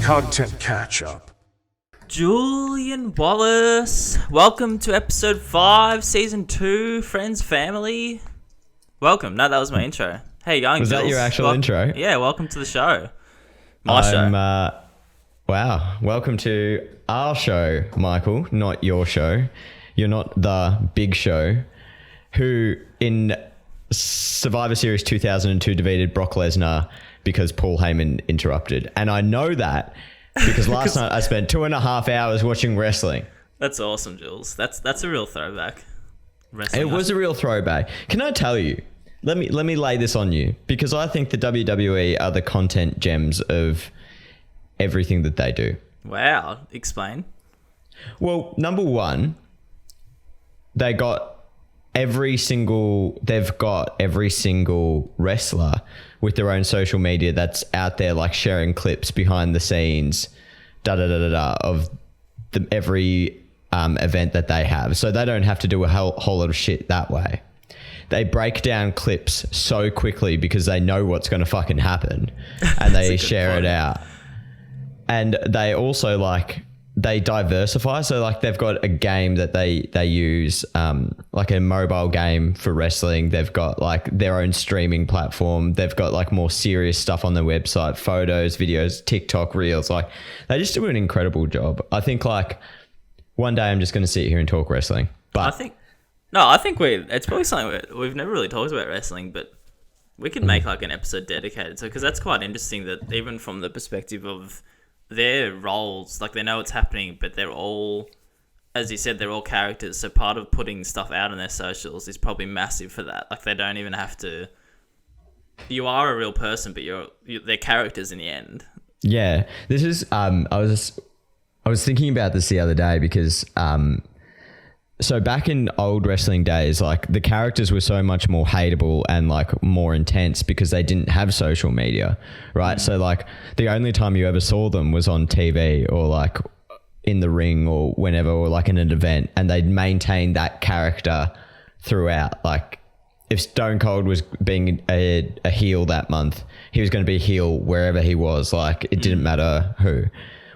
Content Catchup. Julian Wallace, welcome to episode 5, season 2, friends, family. Welcome. No, that was my intro. How you going, Was Jules? that your actual intro? Yeah, welcome to the show. My show. Wow. Welcome to our show, Michael, not your show. You're not the big show who in Survivor Series 2002 defeated Brock Lesnar because Paul Heyman interrupted. And I know that because last night I spent 2.5 hours watching wrestling. That's awesome, Jules. That's a real throwback. It was a real throwback. Can I tell you? Let me lay this on you because I think the WWE are the content gems of everything that they do. Wow. Explain. Well, number one, they've got every single wrestler with their own social media that's out there, like sharing clips behind the scenes, of every event that they have. So they don't have to do a whole lot of shit that way. They break down clips so quickly because they know what's going to fucking happen and they share it out. And they also they diversify. So they've got a game that they use, like a mobile game for wrestling. They've got their own streaming platform. They've got more serious stuff on their website, photos, videos, TikTok reels. They just do an incredible job. I think one day I'm just going to sit here and talk wrestling. But I think it's probably something we've never really talked about wrestling, but we could make an episode dedicated to, because that's quite interesting that even from the perspective of their roles, they know what's happening, but they're all, as you said, they're all characters. So part of putting stuff out on their socials is probably massive for that. They don't even have to. You are a real person, but they're characters in the end. Yeah, this is. I was thinking about this the other day because so back in old wrestling days, the characters were so much more hateable and more intense because they didn't have social media, right? So the only time you ever saw them was on TV or in the ring or whenever, or in an event, and they'd maintain that character throughout. If Stone Cold was being a heel that month, he was going to be a heel wherever he was. It didn't matter who.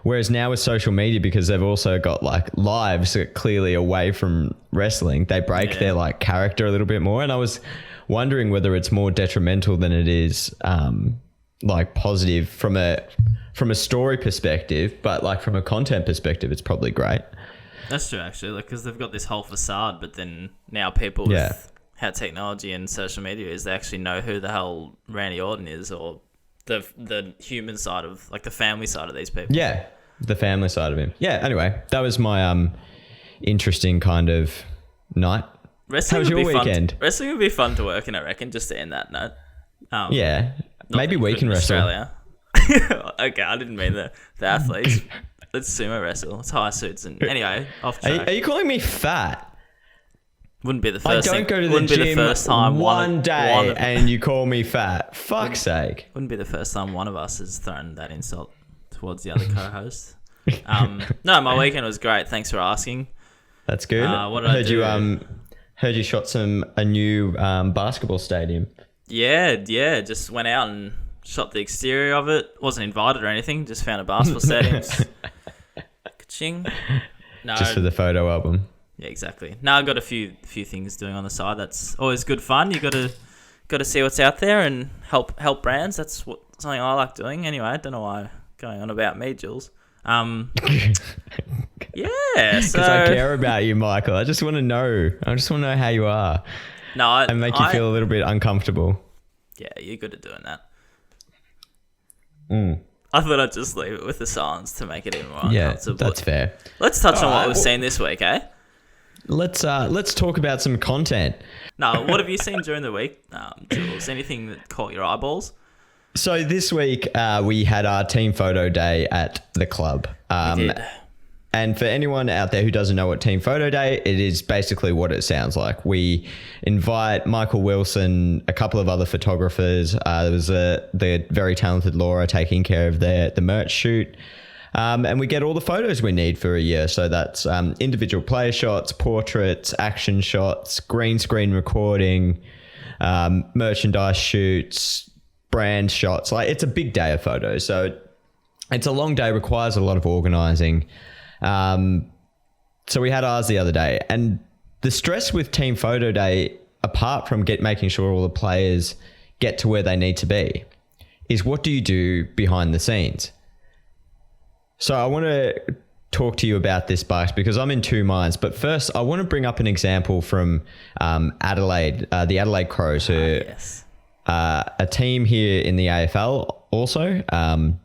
Whereas now with social media, because they've also got lives that are clearly away from wrestling, they break their character a little bit more. And I was wondering whether it's more detrimental than it is positive from a story perspective, but from a content perspective, it's probably great. That's true, actually, because they've got this whole facade, but then now people with how technology and social media is, they actually know who the hell Randy Orton is, or the human side of the family side of these people. Yeah, the family side of him. Yeah, anyway, that was my interesting kind of night. Wrestling How was your weekend? Wrestling would be fun to work in, I reckon, just to end that note. Yeah, maybe we can wrestle. Australia. Okay, I didn't mean the athletes. Let's sumo wrestle. It's high suits and anyway, off track. Are you calling me fat? Wouldn't be the first. I don't go to the gym the first time one day and you call me fat. Fuck's sake. Wouldn't be the first time one of us has thrown that insult towards the other co-host. No, my weekend was great. Thanks for asking. That's good. What did I do? Heard you shot a new basketball stadium. Yeah. Just went out and shot the exterior of it. Wasn't invited or anything. Just found a basketball stadium. Ka-ching. No, just for the photo album. Yeah, exactly. Now I've got a few things doing on the side. That's always good fun. You got to see what's out there and help brands. That's something I like doing. Anyway, I don't know why I'm going on about me, Jules. Yeah, because I care about you, Michael. I just want to know. How you are. No, and make you feel a little bit uncomfortable. Yeah, you're good at doing that. Mm. I thought I'd just leave it with the silence to make it even more uncomfortable. Yeah, that's fair. Let's touch on what we've seen this week, eh? Let's talk about some content. No, what have you seen during the week, Jules? Anything that caught your eyeballs? So this week we had our team photo day at the club. We did. And for anyone out there who doesn't know what Team Photo Day, it is basically what it sounds like. We invite Michael Wilson, a couple of other photographers. There was the very talented Laura taking care of the merch shoot. And we get all the photos we need for a year. So that's individual player shots, portraits, action shots, green screen recording, merchandise shoots, brand shots. Like, it's a big day of photos. So it's a long day, requires a lot of organising. So we had ours the other day, and the stress with team photo day, apart from making sure all the players get to where they need to be, is what do you do behind the scenes? So I want to talk to you about this, Bucks, because I'm in two minds. But first, I want to bring up an example from Adelaide, the Adelaide Crows, who Yes. a team here in the AFL also. And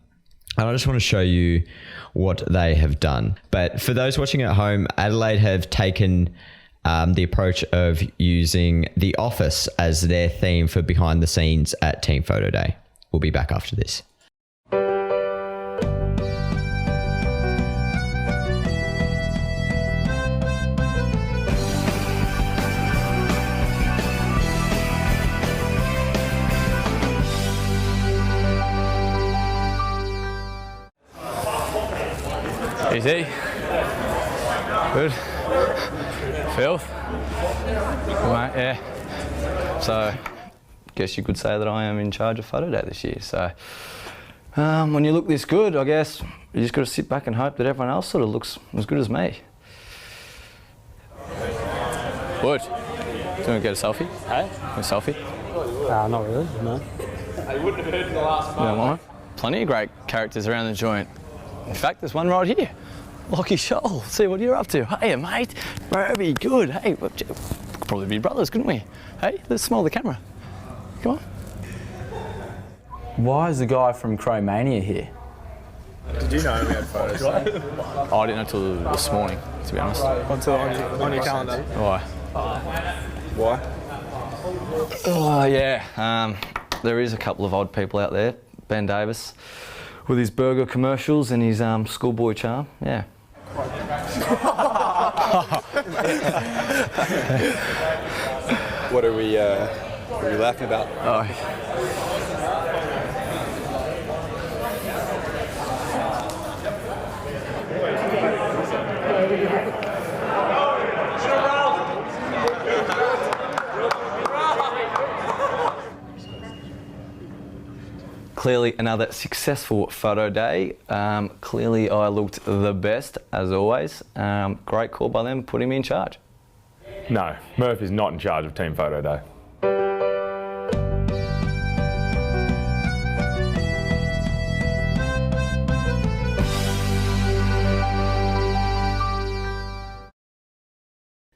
I just want to show you what they have done. But for those watching at home, Adelaide have taken the approach of using The Office as their theme for behind the scenes at Team Photo Day. We'll be back after this. Easy. Good. Filth. Right, yeah. So, guess you could say that I am in charge of photo day this year. So, when you look this good, I guess you just got to sit back and hope that everyone else sort of looks as good as me. Wood, do you want to get a selfie? Hey? A selfie? Not really, no. You don't want one? Plenty of great characters around the joint. In fact, there's one right here. Lockie Shoal. See what you're up to. Hey, mate. Very good. Hey, we could probably be brothers, couldn't we? Hey, let's smile the camera. Come on. Why is the guy from Crow Mania here? Did you know we had photos? Oh, I didn't know till this morning, to be honest. on your calendar. Why? Why? Oh, yeah. There is a couple of odd people out there. Ben Davis with his burger commercials and his schoolboy charm. Yeah. What are we laughing about? Oh. Clearly another successful photo day. Clearly I looked the best as always. Great call by them, put him in charge. No, Murph is not in charge of Team Photo Day.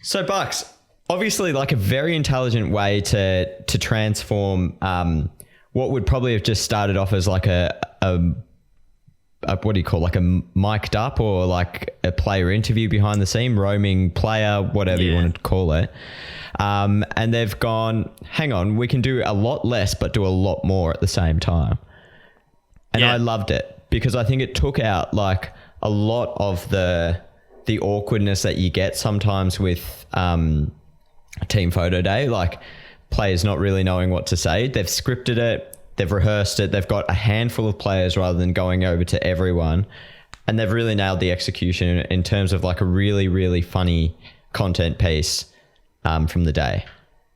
So Bucks, obviously like a very intelligent way to transform what would probably have just started off as like a what do you call, like a mic'd up or like a player interview behind the scene, roaming player, whatever you want to call it. And they've gone, hang on, we can do a lot less but do a lot more at the same time. And I loved it because I think it took out like a lot of the awkwardness that you get sometimes with Team Photo Day, like players not really knowing what to say. They've scripted it, they've rehearsed it, they've got a handful of players rather than going over to everyone, and they've really nailed the execution in terms of like a really, really funny content piece from the day.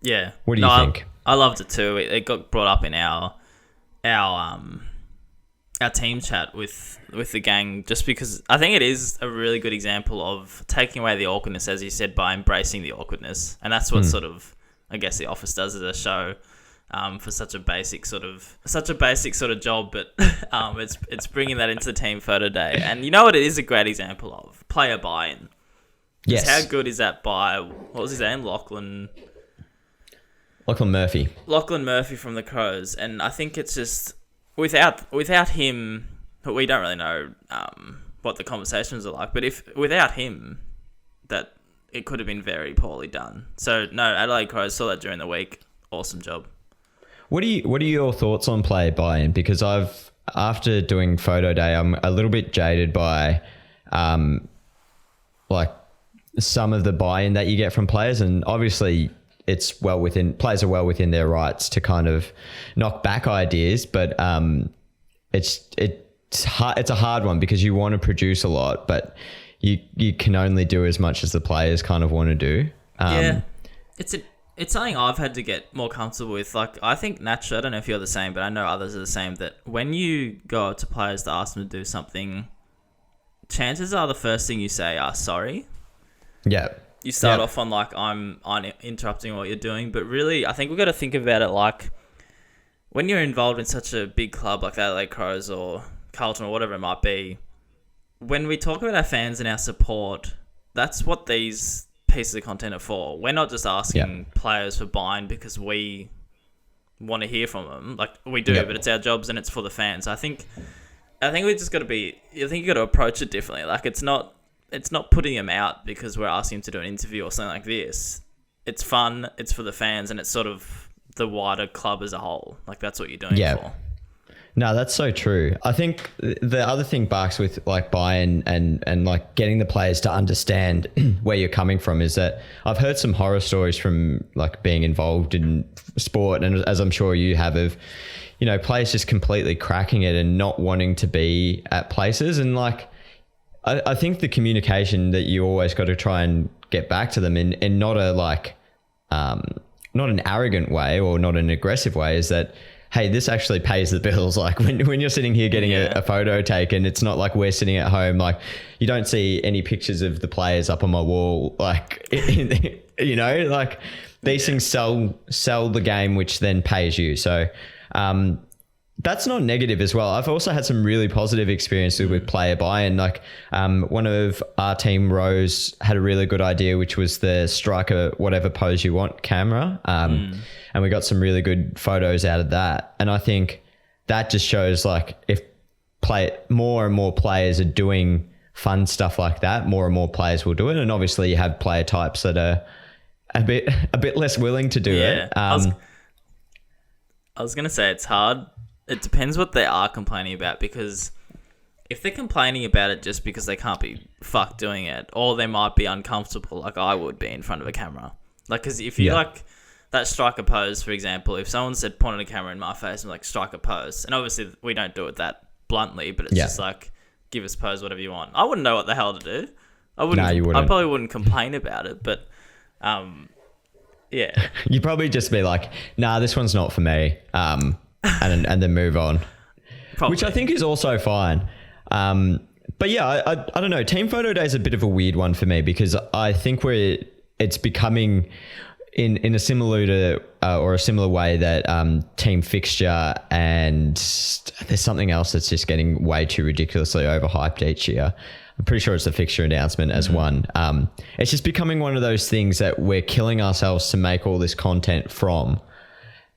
Yeah. What do you think? I loved it too. It got brought up in our team chat with the gang, just because I think it is a really good example of taking away the awkwardness, as you said, by embracing the awkwardness. And that's what sort of, I guess, The Office does as a show, for such a basic sort of job, but it's bringing that into the Team Photo Day. And you know what it is a great example of? Player buy-in. Yes. How good is that by, what was his name? Lachlan Murphy. Lachlan Murphy from the Crows. And I think it's just, without him, but we don't really know what the conversations are like, but without him, that it could have been very poorly done. So no, Adelaide Crows saw that during the week. Awesome job. What are your thoughts on player buy-in? Because after doing photo day, I'm a little bit jaded by like some of the buy-in that you get from players, and obviously players are well within their rights to kind of knock back ideas, but it's a hard one because you want to produce a lot, but you can only do as much as the players kind of want to do. Yeah, it's something I've had to get more comfortable with. Like, I think naturally, I don't know if you're the same, but I know others are the same, that when you go up to players to ask them to do something, chances are the first thing you say are sorry. Yeah. You start off on like, I'm interrupting what you're doing, but really, I think we've got to think about it like, when you're involved in such a big club like the Adelaide Crows or Carlton or whatever it might be, when we talk about our fans and our support, that's what these pieces of content are for. We're not just asking players for buy-in because we want to hear from them. Like, we do, but it's our jobs and it's for the fans. I think we just got to be. I think you got to approach it differently. Like, it's not putting them out because we're asking them to do an interview or something like this. It's fun. It's for the fans, and it's sort of the wider club as a whole. Like, that's what you're doing it for. No, that's so true. I think the other thing, Barks, with like buy-in and like getting the players to understand where you're coming from is that I've heard some horror stories from like being involved in sport, and as I'm sure you have, of, you know, players just completely cracking it and not wanting to be at places. And like, I think the communication that you always got to try and get back to them in not a like, not an arrogant way or not an aggressive way, is that, hey, this actually pays the bills. Like, when you're sitting here getting a photo taken, it's not like we're sitting at home. Like, you don't see any pictures of the players up on my wall. Like, you know, like these things sell the game, which then pays you. So that's not negative as well. I've also had some really positive experiences with player buy-in. Like, one of our team, Rose, had a really good idea, which was the striker whatever pose you want camera. And we got some really good photos out of that. And I think that just shows, like, if more and more players are doing fun stuff like that, more and more players will do it. And obviously you have player types that are a bit less willing to do it. I was going to say it's hard. It depends what they are complaining about, because if they're complaining about it just because they can't be fucked doing it, or they might be uncomfortable like I would be in front of a camera. Like, because if you like that striker pose, for example, if someone said pointed a camera in my face and like striker pose, and obviously we don't do it that bluntly, but it's just like, give us pose whatever you want. I wouldn't know what the hell to do. I wouldn't. No, you wouldn't. I probably wouldn't complain about it, but yeah. You'd probably just be like, nah, this one's not for me. And then move on. Probably. Which I think is also fine. But yeah, I don't know. Team photo day is a bit of a weird one for me, because I think it's becoming in a similar way that team fixture, and there's something else that's just getting way too ridiculously overhyped each year. I'm pretty sure it's the fixture announcement as one. It's just becoming one of those things that we're killing ourselves to make all this content from.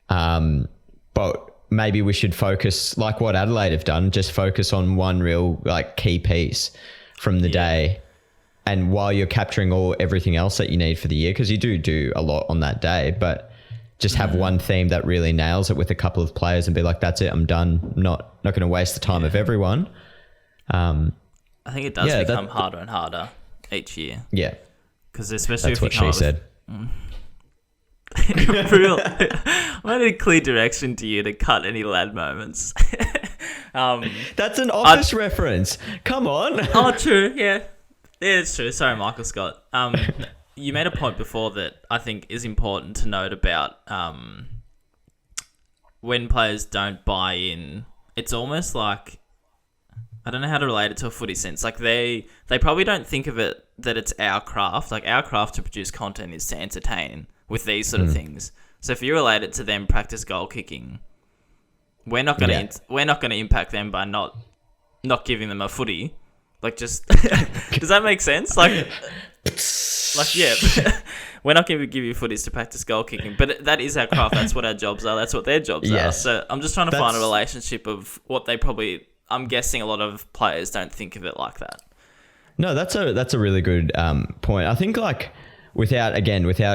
But maybe we should focus, like what Adelaide have done, just focus on one real like key piece from the day. And while you're capturing everything else that you need for the year, because you do a lot on that day, but just have one theme that really nails it with a couple of players and be like, that's it, I'm done. Not going to waste the time of everyone. I think it does become harder and harder each year. Yeah. Because especially that's if you what she said. Real, I need a clear direction to you to cut any lad moments. That's an Office reference. Come on. Oh, true. Yeah, it's true. Sorry, Michael Scott. You made a point before that I think is important to note about when players don't buy in. It's almost like, I don't know how to relate it to a footy sense. Like they probably don't think of it that it's our craft. Like, our craft to produce content is to entertain with these sort of things. So if you relate it to them practice goal kicking, we're not going to impact them by not giving them a footy. Like, just does that make sense? Like yeah, we're not going to give you footies to practice goal kicking, but that is our craft. That's what our jobs are. That's what their jobs are. So I'm just trying to find a relationship of what they probably. I'm guessing a lot of players don't think of it like that. No, that's a really good point. I think, like, without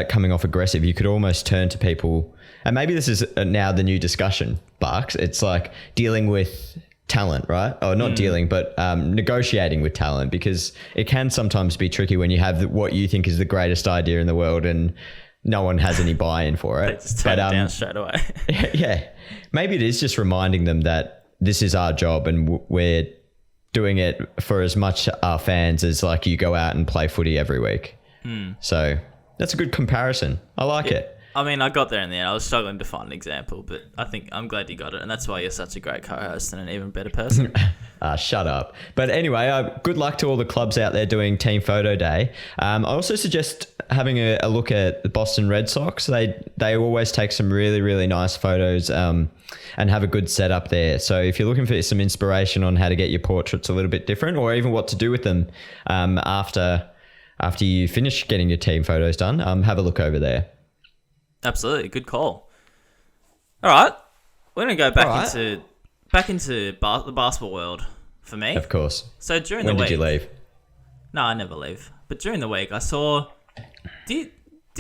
coming off aggressive, you could almost turn to people, and maybe this is now the new discussion, Barks. It's like dealing with talent, right? Or not dealing, but negotiating with talent, because it can sometimes be tricky when you have what you think is the greatest idea in the world and no one has any buy-in for it. They just turn it down straight away. Yeah. Maybe it is just reminding them that this is our job and we're doing it for as much our fans as like you go out and play footy every week. So that's a good comparison. I like it. I mean, I got there in the end. I was struggling to find an example, but I think I'm glad you got it, and that's why you're such a great co-host and an even better person. Shut up. But anyway, good luck to all the clubs out there doing Team Photo Day. I also suggest having a look at the Boston Red Sox. They always take some really, really nice photos and have a good setup there. So if you're looking for some inspiration on how to get your portraits a little bit different, or even what to do with them after you finish getting your team photos done, have a look over there. Absolutely, good call. All right, we're gonna go back into the basketball world for me. Of course. So during the week, when did you leave? No, I never leave. But during the week, I saw. Did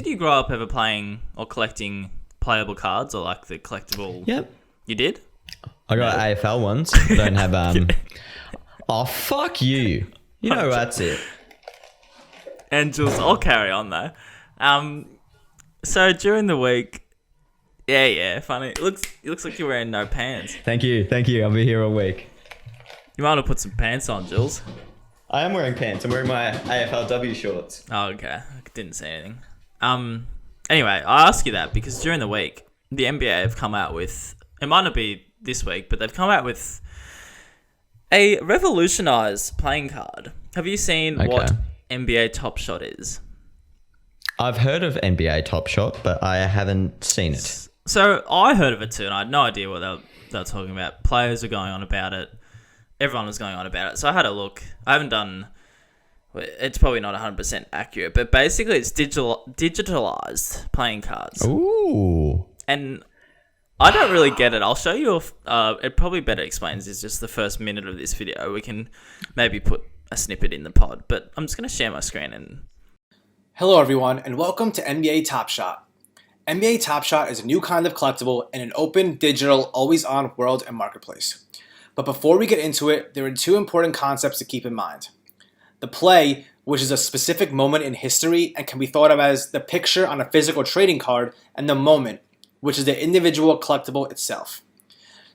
you grow up ever playing or collecting playable cards or like the collectible? Yep. You did? I got AFL ones. I don't have. Oh fuck you! You know that's it. And Jules, I'll carry on though. So during the week, yeah, funny. It looks like you're wearing no pants. Thank you. I'll be here all week. You might have put some pants on, Jules. I am wearing pants. I'm wearing my AFLW shorts. Oh, okay. I didn't say anything. Anyway, I ask you that because during the week, the NBA have come out with, it might not be this week, but they've come out with a revolutionized playing card. Have you seen what NBA Top Shot is? I've heard of NBA Top Shot, but I haven't seen it. So I heard of it too, and I had no idea what they were talking about. Players were going on about it. Everyone was going on about it. So I had a look. I haven't done... It's probably not 100% accurate, but basically it's digitalized playing cards. Ooh. And I don't really get it. I'll show you. It probably better explains is just the first minute of this video. We can maybe put a snippet in the pod, but I'm just going to share my screen and... Hello everyone, and welcome to NBA Top Shot. NBA Top Shot is a new kind of collectible in an open, digital, always-on world and marketplace. But before we get into it, there are two important concepts to keep in mind. The play, which is a specific moment in history and can be thought of as the picture on a physical trading card, and the moment, which is the individual collectible itself.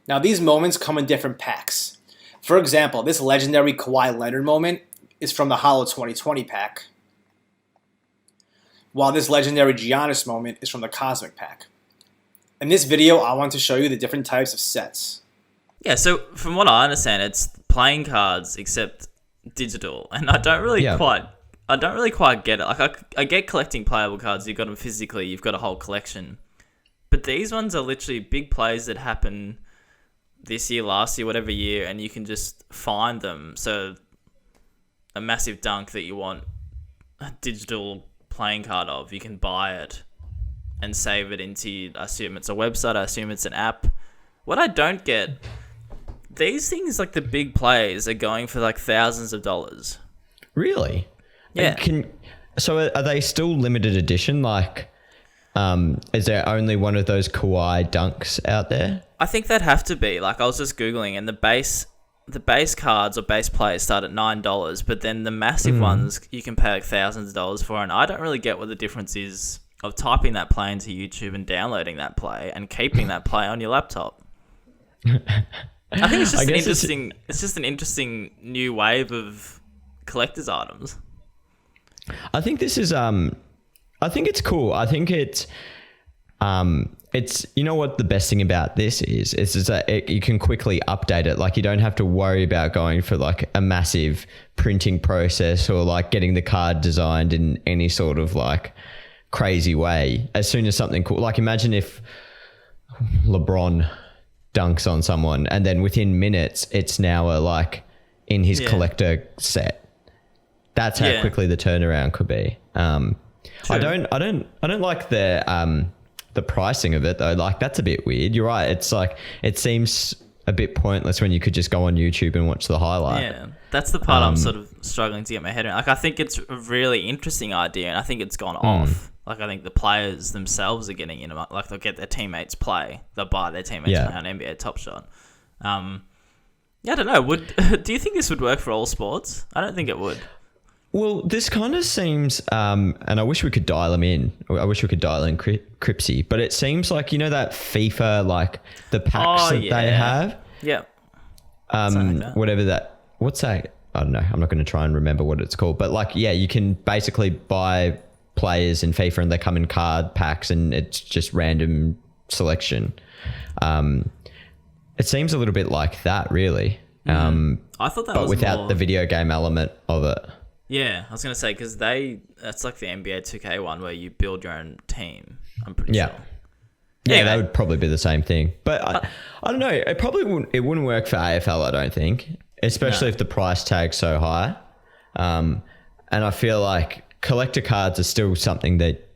Now these moments come in different packs. For example, this legendary Kawhi Leonard moment is from the Holo 2020 pack, while this legendary Giannis moment is from the Cosmic pack. In this video, I want to show you the different types of sets. Yeah, so from what I understand, it's playing cards except digital, and I don't really quite get it. Like I get collecting playable cards. You've got them physically. You've got a whole collection, but these ones are literally big plays that happen this year, last year, whatever year, and you can just find them. So a massive dunk that you want a digital playing card of, you can buy it and save it into, I assume it's a website, I assume it's an app. What I don't get, these things like the big plays are going for like thousands of dollars. Really? Yeah. So are they still limited edition? Like, is there only one of those Kawhi dunks out there? I think they'd have to be. Like I was just Googling and the base cards or base players start at $9, but then the massive ones you can pay like thousands of dollars for, and I don't really get what the difference is of typing that play into YouTube and downloading that play and keeping that play on your laptop. I think it's just an interesting new wave of collector's items. I think this is I think it's cool. I think it's you know what the best thing about this is that you can quickly update it. Like you don't have to worry about going for like a massive printing process or like getting the card designed in any sort of like crazy way. As soon as something cool, like imagine if LeBron dunks on someone and then within minutes it's now in his collector set. That's how quickly the turnaround could be. I don't like the pricing of it though. Like that's a bit weird. You're right. It's like it seems a bit pointless when you could just go on YouTube and watch the highlight. Yeah, that's the part I'm sort of struggling to get my head around. Like I think it's a really interesting idea, and I think it's gone off. Like I think the players themselves are getting in. Like they'll get their teammates play. They'll buy their teammates play on NBA Top Shot. I don't know. Do you think this would work for all sports? I don't think it would. Well, this kind of seems, and I wish we could dial them in. I wish we could dial in Cripsy, but it seems like, you know, that FIFA, like the packs that they have. Yeah. What's that? I don't know. I'm not going to try and remember what it's called, but like, yeah, you can basically buy players in FIFA and they come in card packs and it's just random selection. It seems a little bit like that, really. I thought that but was without more... the video game element of it. Yeah, I was gonna say because that's like the NBA 2K one where you build your own team. I'm pretty sure. Yeah, Anyway. that would probably be the same thing. But I don't know. It probably wouldn't work for AFL, I don't think, especially if the price tag's so high. And I feel like collector cards are still something that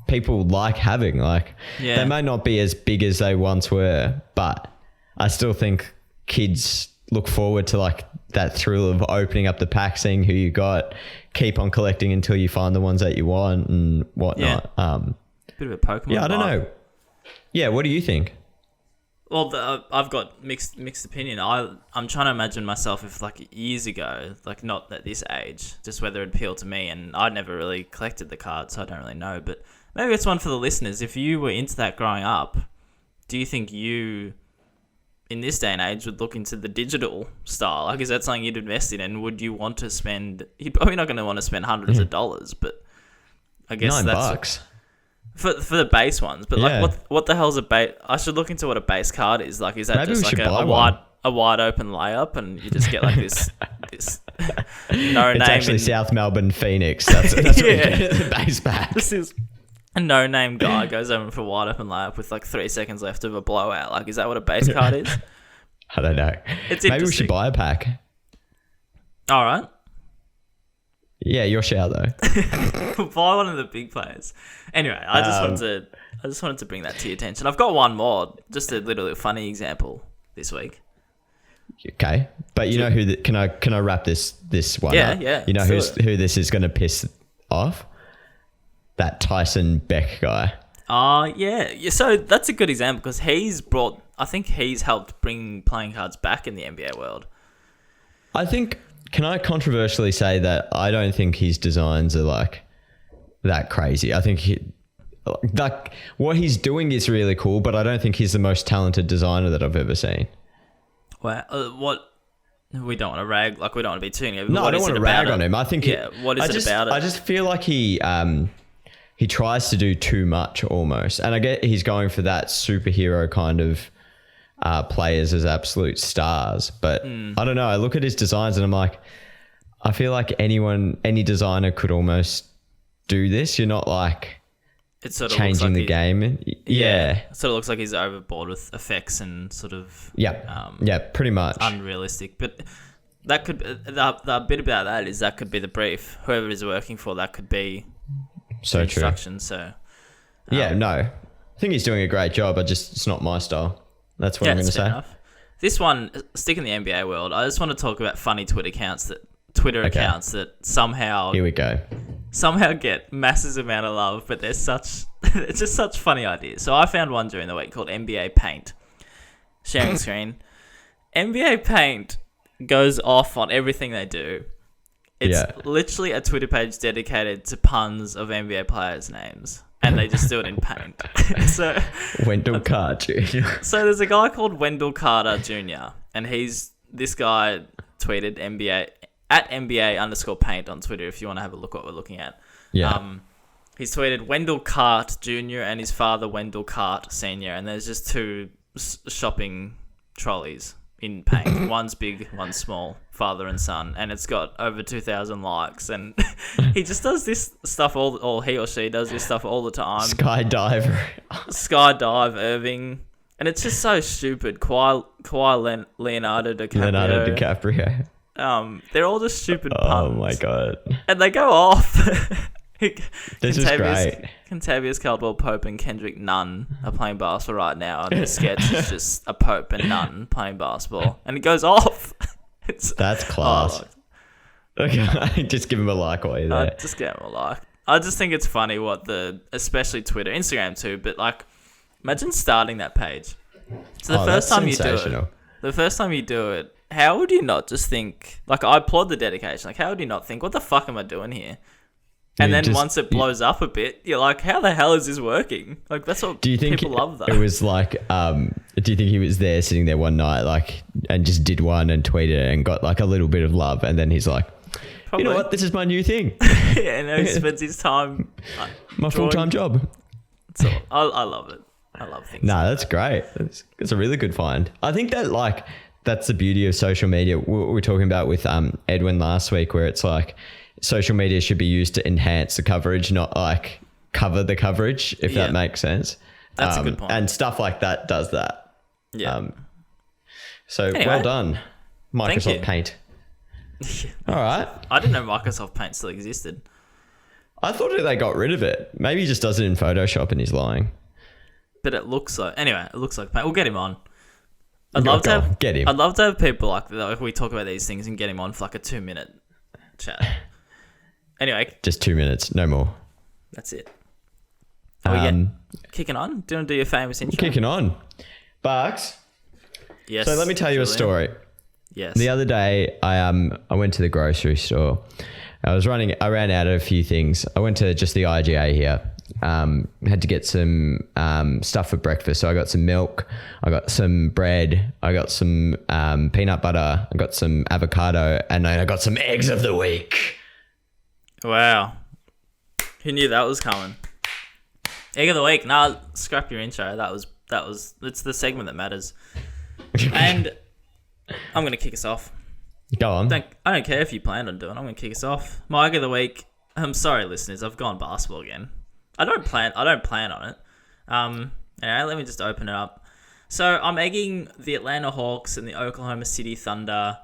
people like having. Like, they may not be as big as they once were, but I still think kids look forward to like that thrill of opening up the pack, seeing who you got, keep on collecting until you find the ones that you want and whatnot. Bit of a Pokemon. Yeah, I don't know. Yeah, what do you think? Well, I've got mixed opinion. I'm trying to imagine myself if like years ago, like not at this age, just whether it appealed to me. And I'd never really collected the cards, so I don't really know. But maybe it's one for the listeners. If you were into that growing up, do you think you, in this day and age, would look into the digital style? Like, is that something you'd invest in? And would you want to spend? You're probably not going to want to spend hundreds of dollars, but I guess $9 for the base ones. But like, what the hell's a base? I should look into what a base card is. Like, is that Maybe just we like should buy a wide open layup, and you just get like this no It's name? actually South Melbourne Phoenix. That's what you get the base pack. This is a no-name guy goes over for a wide open layup with like 3 seconds left of a blowout. Like, is that what a base card is? I don't know. It's Maybe we should buy a pack. All right. Yeah, your shout though. Buy one of the big players. Anyway, I just wanted to bring that to your attention. I've got one more, just a little funny example this week. Okay, but you know who? Can I wrap this one up? Yeah. You know who this is going to piss off? That Tyson Beck guy. Yeah. So that's a good example because I think he's helped bring playing cards back in the NBA world. I think. Can I controversially say that I don't think his designs are like that crazy? I think what he's doing is really cool, but I don't think he's the most talented designer that I've ever seen. Well, we don't want to rag, like we don't want to be too negative. No, I don't want to rag on him. I think what is it about it? I just feel like he tries to do too much almost, and I get he's going for that superhero kind of players as absolute stars, but I don't know. I look at his designs and I'm like, I feel like any designer could almost do this. You're not like it sort of changing the game. Yeah. It sort of looks like he's overboard with effects and sort of pretty much unrealistic. But that could the bit about that is that could be the brief. Whoever is working for that could be so true. So no, I think he's doing a great job. It's not my style. That's what I'm going to say. Enough. This one, stick in the NBA world. I just want to talk about funny Twitter accounts that somehow here we go. Somehow get massive amount of love, but they're just such funny ideas. So I found one during the week called NBA Paint. Sharing screen. NBA Paint goes off on everything they do. It's literally a Twitter page dedicated to puns of NBA players' names. And they just do it in Paint. So Wendell Carter Jr. So there's a guy called Wendell Carter Jr. And this guy tweeted @NBA_paint on Twitter if you want to have a look at what we're looking at. Yeah. He's tweeted Wendell Cart Jr. and his father Wendell Cart Sr. And there's just two shopping trolleys in Paint. One's big, one's small, father and son, and it's got over 2,000 likes. And he just does this stuff or he or she does this stuff all the time. Skydive Irving, and it's just so stupid. Leonardo DiCaprio. They're all just stupid puns. Oh my god! And they go off. This is great. Contavious Caldwell Pope and Kendrick Nunn are playing basketball right now, and the sketch is just a Pope and Nunn playing basketball, and it goes off. That's class. Okay, just give him a like while you're there. Just give him a like. I just think it's funny especially Twitter, Instagram too, but like, imagine starting that page. So the first time you do it, how would you not just think, like, I applaud the dedication, like, how would you not think, what the fuck am I doing here? And then once it blows up a bit, you're like, how the hell is this working? Like, that's what people love, though. It was like, do you think he was sitting there one night, like, and just did one and tweeted it and got like a little bit of love, and then he's like, Probably. You know what? This is my new thing. Yeah, and he spends his time. My drawing. full-time job. So I love it. I love things. No, that's great. That's a really good find. I think that that's the beauty of social media. We were talking about with Edwin last week, where it's like social media should be used to enhance the coverage, not like cover the coverage, if that makes sense. That's a good point. And stuff like that does that. Yeah. So Anyway, well done, thank you. Microsoft Paint. All right. I didn't know Microsoft Paint still existed. I thought that they got rid of it. Maybe he just does it in Photoshop and he's lying. But it looks like Paint. We'll get him on. I'd love to get him. I'd love to have people like we talk about these things and get him on for like a 2-minute chat. Anyway, Just 2 minutes, no more. that's it. Are we kicking on? Do you want to do your famous intro? Kicking on. Barks. Yes. So let me tell you a Julian. story. Yes. The other day, I went to the grocery store. I ran out of a few things. I went to just the IGA here. Had to get some stuff for breakfast. So I got some milk. I got some bread. I got some peanut butter. I got some avocado. And then I got some eggs of the week. Wow. Who knew that was coming? Egg of the week. Nah, scrap your intro. That was. It's the segment that matters. And I'm gonna kick us off. Go on. I don't care if you planned on doing it. I'm going to kick us off. My egg of the week. I'm sorry, listeners. I've gone basketball again. I don't plan on it. Anyway, let me just open it up. So I'm egging the Atlanta Hawks and the Oklahoma City Thunder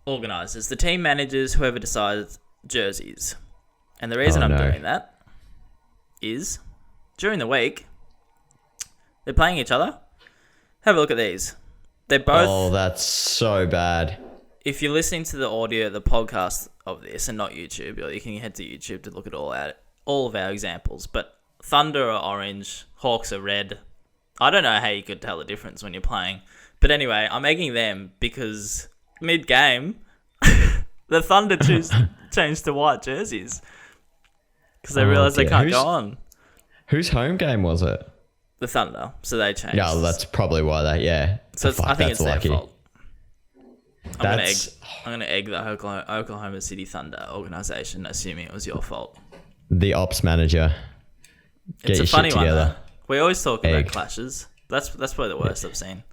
organizers, the team managers, whoever decides jerseys. And the reason I'm doing that is during the week, they're playing each other. Have a look at these. They're both... Oh, that's so bad. If you're listening to the audio, the podcast of this, and not YouTube, or you can head to YouTube to look at all of our examples. But Thunder are orange, Hawks are red. I don't know how you could tell the difference when you're playing. But anyway, I'm egging them because mid-game, the Thunder changed to white jerseys because they realised they can't go on. Whose home game was it? The Thunder, so they changed. Yeah, well, that's probably why So I think it's lucky. their fault. I'm gonna egg the Oklahoma City Thunder organization, assuming it was your fault. The ops manager. It's a funny one, though. We always talk Egg. about clashes. That's probably the worst I've seen.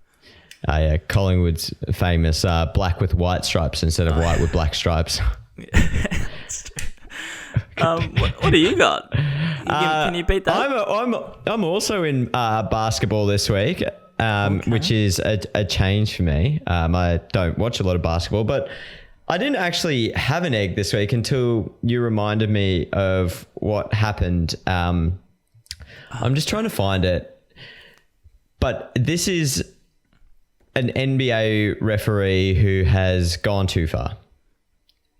Yeah, Collingwood's famous black with white stripes instead of white with black stripes. That's true. What do you got? Can you beat that? I'm also in basketball this week. Which is a change for me. I don't watch a lot of basketball, but I didn't actually have an egg this week until you reminded me of what happened. I'm just trying to find it. But this is an NBA referee who has gone too far.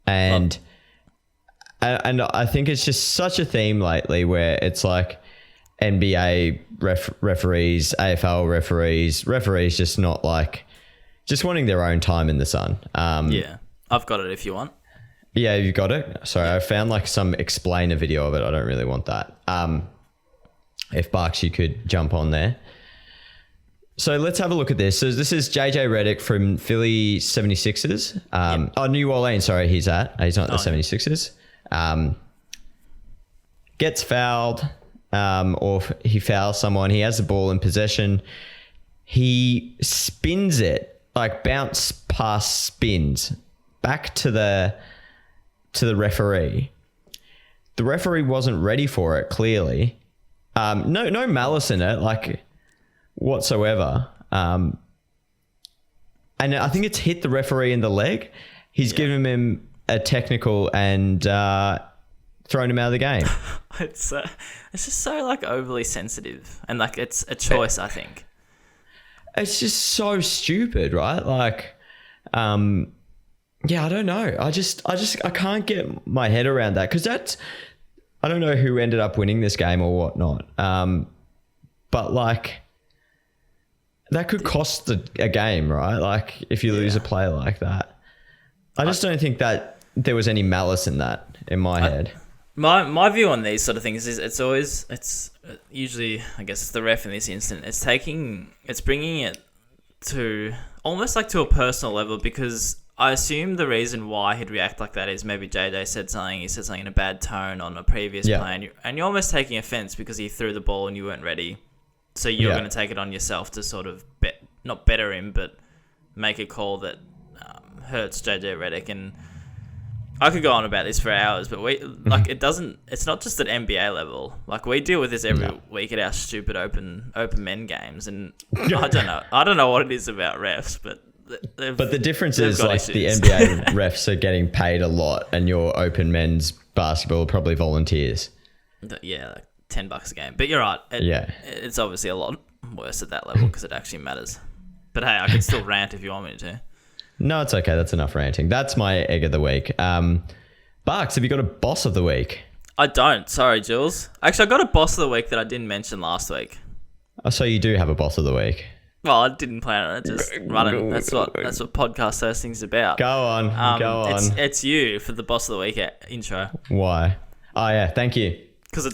And I think it's just such a theme lately where it's like NBA referees, AFL referees just not like, just wanting their own time in the sun. Yeah, I've got it if you want. Yeah, you've got it. Sorry, I found like some explainer video of it. I don't really want that. If Barks, you could jump on there. So let's have a look at this. So this is JJ Redick from Philly 76ers. New Orleans, sorry, he's not the 76ers. Gets fouled. Or he fouls someone, he has the ball in possession, he spins it, like bounce pass spins back to the referee. The referee wasn't ready for it, clearly. No malice in it, like whatsoever. And I think it's hit the referee in the leg. He's given him a technical and thrown him out of the game. It's just so like overly sensitive, and like it's a choice. I think it's just so stupid, right? Like, yeah, I don't know. I can't get my head around that because I don't know who ended up winning this game or whatnot. But like that could cost a game, right? Like if you lose a player like that. I just don't think that there was any malice in that in my head. My view on these sort of things is it's usually, I guess it's the ref in this instant. It's bringing it to almost like to a personal level, because I assume the reason why he'd react like that is maybe JJ said something. He said something in a bad tone on a previous play, and you're almost taking offense because he threw the ball and you weren't ready. So you're going to take it on yourself to sort of not better him, but make a call that hurts JJ Redick. And I could go on about this for hours, but it's not just at NBA level. Like, we deal with this every week at our stupid open men games, and I don't know what it is about refs, but the difference is like issues. The NBA refs are getting paid a lot, and your open men's basketball are probably volunteers. Yeah, like $10 a game. But you're right. It's obviously a lot worse at that level because it actually matters. But hey, I can still rant if you want me to. No, it's okay. That's enough ranting. That's my egg of the week. Barks, have you got a boss of the week? I don't. Sorry, Jules. Actually, I got a boss of the week that I didn't mention last week. Oh, so you do have a boss of the week? Well, I didn't plan on it. Just running. That's what podcast hosting's about. Go on. It's you for the boss of the week intro. Why? Oh yeah, thank you. Because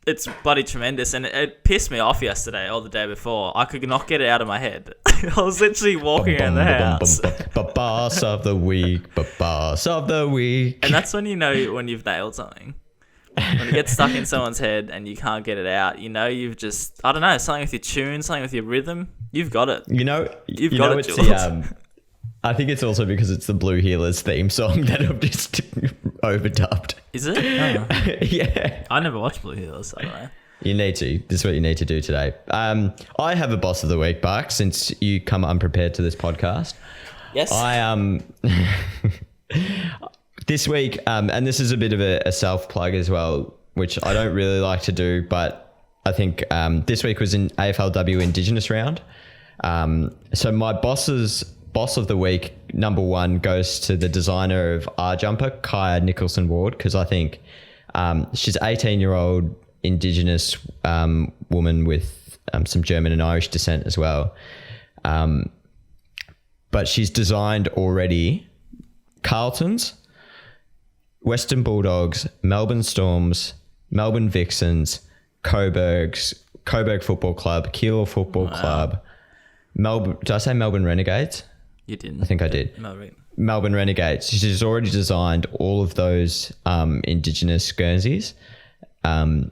it's bloody tremendous, and it pissed me off yesterday or the day before. I could not get it out of my head. I was literally walking around the house. Boss of the week, boss of the week. And that's when you know when you've nailed something. When it gets stuck in someone's head and you can't get it out, you know you've just, I don't know, something with your tune, something with your rhythm. You've got it. You've got it, Jules. I think it's also because it's the Blue Healers theme song that I've just overdubbed. Is it? Oh. Yeah. I never watched Blue Healers. I don't know. You need to. This is what you need to do today. I have a boss of the week, Bark, since you come unprepared to this podcast. Yes. This week, and this is a bit of a self-plug as well, which I don't really like to do, but I think this week was in AFLW Indigenous round. So my boss of the week, number one, goes to the designer of our jumper, Kaya Nicholson Ward, because I think she's an 18-year-old Indigenous woman with some German and Irish descent as well. But she's designed already Carltons, Western Bulldogs, Melbourne Storms, Melbourne Vixens, Coburg Football Club, Keilor Football Club, Melbourne. Did I say Melbourne Renegades? You didn't. I think I did. Melbourne Renegades. She's already designed all of those Indigenous Guernseys. And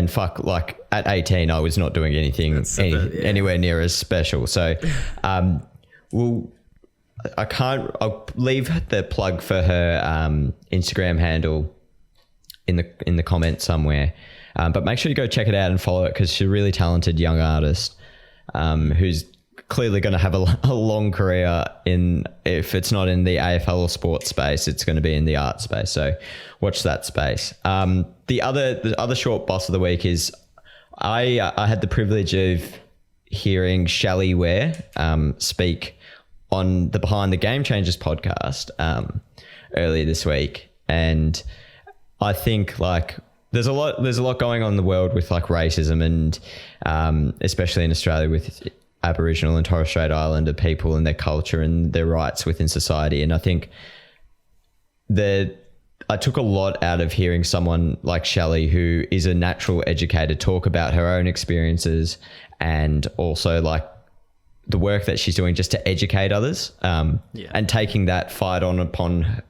fuck, like at 18, I was not doing anything anywhere near as special. So, I'll leave the plug for her Instagram handle in the comments somewhere. But make sure you go check it out and follow it because she's a really talented young artist who's clearly going to have a long career if it's not in the AFL or sports space, it's going to be in the art space. So watch that space. The other short boss of the week is I had the privilege of hearing Shelley Ware speak on the Behind the Game Changers podcast earlier this week. And I think like there's a lot going on in the world with like racism and especially in Australia with Aboriginal and Torres Strait Islander people and their culture and their rights within society. And I think I took a lot out of hearing someone like Shelley, who is a natural educator, talk about her own experiences and also like the work that she's doing just to educate others and taking that fight on upon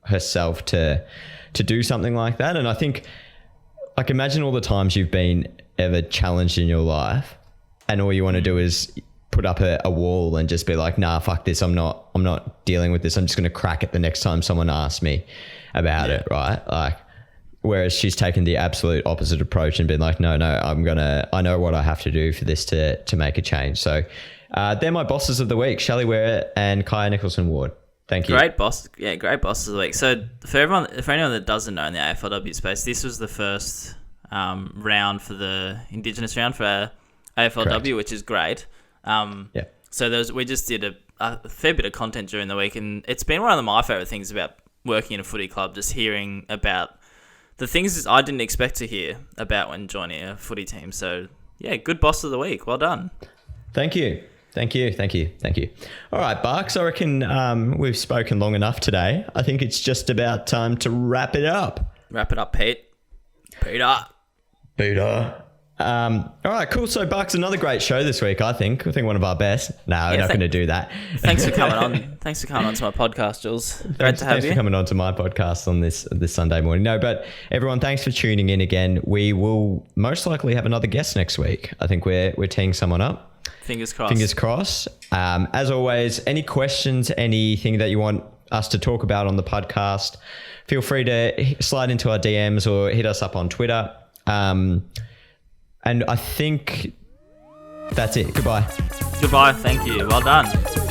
herself to do something like that. And I think, like, imagine all the times you've been ever challenged in your life and all you want to do is put up a wall and just be like, nah, fuck this. I'm not dealing with this. I'm just going to crack it the next time someone asks me about it. Right. Like, whereas she's taken the absolute opposite approach and been like, no, I know what I have to do for this to make a change. So they're my bosses of the week, Shelley Ware and Kaya Nicholson Ward. Thank you. Great boss. Yeah, great bosses of the week. So for anyone that doesn't know in the AFLW space, this was the first round for the Indigenous round for AFLW, correct, which is great. So we just did a fair bit of content during the week, and it's been one of my favourite things about working in a footy club, just hearing about the things I didn't expect to hear about when joining a footy team. So yeah, good boss of the week. Well done. Thank you. All right, Barks, I reckon we've spoken long enough today. I think it's just about time to wrap it up. Wrap it up, Pete. Peter. All right, cool. So, Bucks, another great show this week, I think. I think one of our best. No, we're not going to do that. Thanks for coming on. Thanks for coming on to my podcast, Jules. Great to have Thanks you. for coming on to my podcast on this Sunday morning. No, but everyone, thanks for tuning in again. We will most likely have another guest next week. I think we're teeing someone up. Fingers crossed. Fingers crossed. As always, any questions, anything that you want us to talk about on the podcast, feel free to slide into our DMs or hit us up on Twitter. And I think that's it. Goodbye. Goodbye. Thank you. Well done.